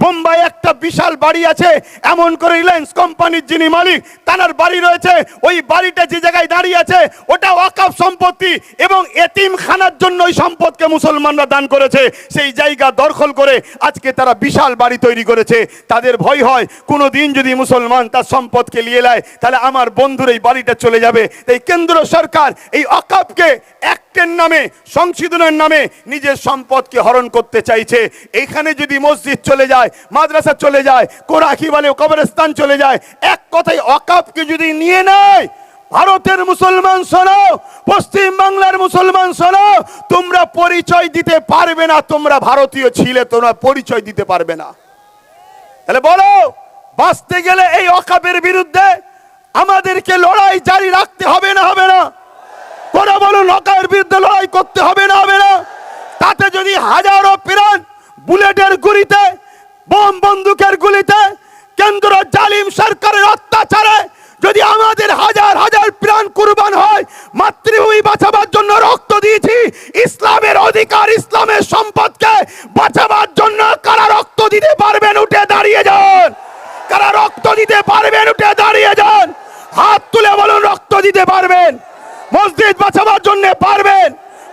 বোম্বাই একটা বিশাল বাড়ি আছে, এমন করে রিলায়েন্স কোম্পানির যিনি মালিক তার বাড়ি রয়েছে, ওই বাড়িটা যে জায়গায় দাঁড়িয়ে আছে ওটা ওয়াকফ সম্পত্তি, এবং এতিমখানার জন্য ওই সম্পদকে মুসলমানরা দান করেছে। সেই জায়গা দখল করে আজকে তারা বিশাল বাড়ি তৈরি করেছে। তাদের ভয় হয় কোনো দিন যদি মুসলমান তার সম্পদকে নিয়ে নেয় তাহলে আমার বন্ধুর এই বাড়িটা চলে যাবে। তাই কেন্দ্র সরকার এই ওয়াকফকে অ্যাক্টের নামে, সংশোধনের নামে নিজের সম্পদকে হরণ করতে চাইছে। এখানে যদি মসজিদ চলে যায়, মাদ্রাসা চলে যায়, কোরাকি বলে কবরস্থান চলে যায়, এক কথায় ওয়াকফকে যদি নিয়ে নেয়, ভারতের মুসলমান শোনো, পশ্চিম বাংলার মুসলমান শোনো, তোমরা পরিচয় দিতে পারবে না তোমরা ভারতীয় ছিলে, তোমরা পরিচয় দিতে পারবে না। তাহলে বলো, বাঁচতে গেলে এই ওয়াকফের বিরুদ্ধে আমাদেরকে লড়াই জারি রাখতে হবে না হবে না? করে বলুন, ওয়াকফের বিরুদ্ধে লড়াই করতে হবে না হবে না? তাতে যদি হাজারো প্রাণ বুলেটের গুলিতে, বোম বন্দুকের গুলিতে, কেন্দ্র জালিম সরকারের অত্যাচারে যদি আমাদের হাজার হাজার প্রাণ কুরবান হয়, মাতৃভূমি বাঁচাবার জন্য রক্ত দিয়েছি, ইসলামের অধিকার, ইসলামের সম্পদকে বাঁচাবার জন্য কারা রক্ত দিতে পারবেন উঠে দাঁড়িয়ে যান। কারা রক্ত দিতে পারবেন উঠে দাঁড়িয়ে যান। হাত তুলে বলুন রক্ত দিতে পারবেন। মসজিদ বাঁচাবার জন্য পারবেন।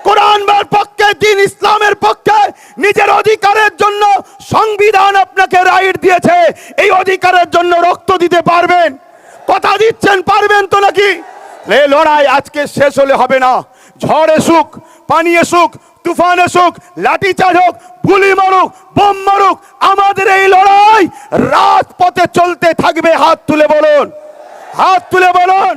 কোরআনের পক্ষে, দিন ইসলামের পক্ষে, নিজের অধিকারের জন্য সংবিধান আপনাকে রাইট দিয়েছে, এই অধিকারের জন্য রক্ত দিতে পারবেন। কথা দিচ্ছেন পারবেন তো নাকি? এই লড়াই আজকে শেষ হলে হবে না। ঝড় এসুক, পানি এসুক, তুফান এসুক, লাঠি চার্জ হোক, গুলি মারুক, বোম মারুক, আমাদের এই লড়াই রাজপথে চলতে থাকবে। হাত তুলে বলুন, হাত তুলে বলুন।